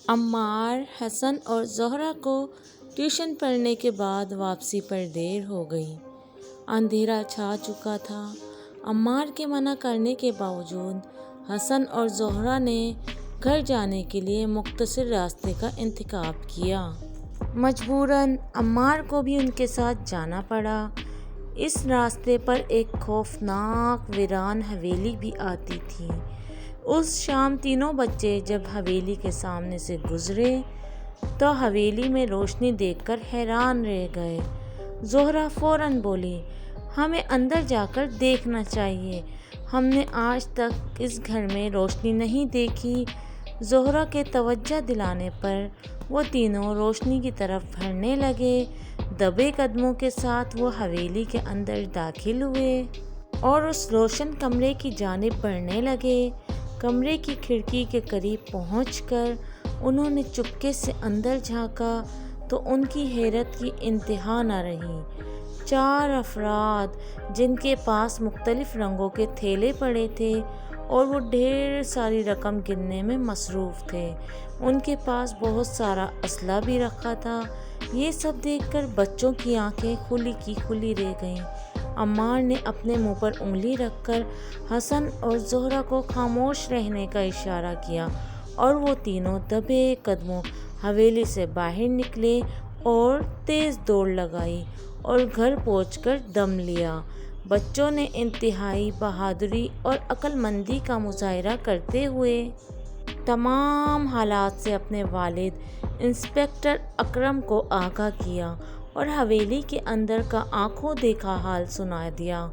عمار، حسن اور زہرہ کو ٹیوشن پڑھنے کے بعد واپسی پر دیر ہو گئی۔ اندھیرا چھا چکا تھا۔ عمار کے منع کرنے کے باوجود حسن اور زہرہ نے گھر جانے کے لیے مختصر راستے کا انتخاب کیا۔ مجبوراً عمار کو بھی ان کے ساتھ جانا پڑا۔ اس راستے پر ایک خوفناک ویران حویلی بھی آتی تھی۔ اس شام تینوں بچے جب حویلی کے سامنے سے گزرے تو حویلی میں روشنی دیکھ کر حیران رہ گئے۔ زہرہ فوراً بولی، ہمیں اندر جا کر دیکھنا چاہیے، ہم نے آج تک اس گھر میں روشنی نہیں دیکھی۔ زہرہ کے توجہ دلانے پر وہ تینوں روشنی کی طرف بڑھنے لگے۔ دبے قدموں کے ساتھ وہ حویلی کے اندر داخل ہوئے اور اس روشن کمرے کی جانب بڑھنے لگے۔ کمرے کی کھڑکی کے قریب پہنچ کر انہوں نے چپکے سے اندر جھانکا تو ان کی حیرت کی انتہا نہ رہی۔ 4 افراد جن کے پاس مختلف رنگوں کے تھیلے پڑے تھے اور وہ ڈھیر ساری رقم گننے میں مصروف تھے۔ ان کے پاس بہت سارا اسلحہ بھی رکھا تھا۔ یہ سب دیکھ کر بچوں کی آنکھیں کھلی کی کھلی رہ گئیں۔ عمار نے اپنے منہ پر انگلی رکھ کر حسن اور زہرہ کو خاموش رہنے کا اشارہ کیا اور وہ تینوں دبے قدموں حویلی سے باہر نکلے اور تیز دوڑ لگائی اور گھر پہنچ کر دم لیا۔ بچوں نے انتہائی بہادری اور عقل مندی کا مظاہرہ کرتے ہوئے تمام حالات سے اپنے والد انسپکٹر اکرم کو آگاہ کیا اور حویلی کے اندر کا آنکھوں دیکھا حال سنا دیا۔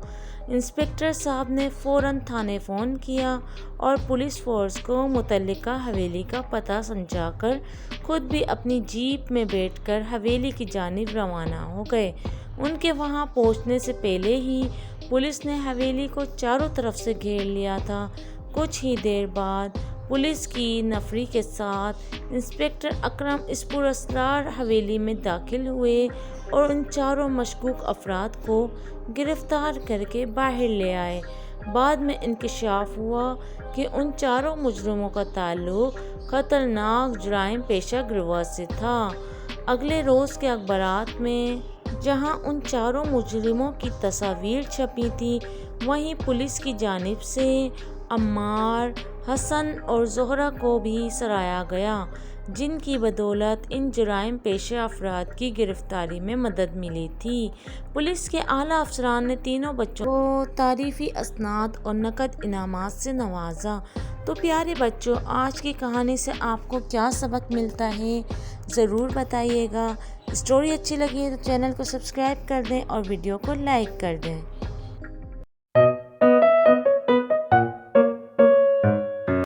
انسپکٹر صاحب نے فوراً تھانے فون کیا اور پولیس فورس کو متعلقہ حویلی کا پتہ سمجھا کر خود بھی اپنی جیپ میں بیٹھ کر حویلی کی جانب روانہ ہو گئے۔ ان کے وہاں پہنچنے سے پہلے ہی پولیس نے حویلی کو چاروں طرف سے گھیر لیا تھا۔ کچھ ہی دیر بعد پولیس کی نفری کے ساتھ انسپکٹر اکرم اس پراسرار حویلی میں داخل ہوئے اور ان چاروں مشکوک افراد کو گرفتار کر کے باہر لے آئے۔ بعد میں انکشاف ہوا کہ ان چاروں مجرموں کا تعلق خطرناک جرائم پیشہ گروہ سے تھا۔ اگلے روز کے اخبارات میں جہاں ان چاروں مجرموں کی تصاویر چھپی تھیں، وہیں پولیس کی جانب سے عمار، حسن اور زہرہ کو بھی سرایا گیا، جن کی بدولت ان جرائم پیشہ افراد کی گرفتاری میں مدد ملی تھی۔ پولیس کے اعلیٰ افسران نے تینوں بچوں کو تعریفی اسناد اور نقد انعامات سے نوازا۔ تو پیارے بچوں، آج کی کہانی سے آپ کو کیا سبق ملتا ہے ضرور بتائیے گا۔ اسٹوری اچھی لگی ہے تو چینل کو سبسکرائب کر دیں اور ویڈیو کو لائک کر دیں۔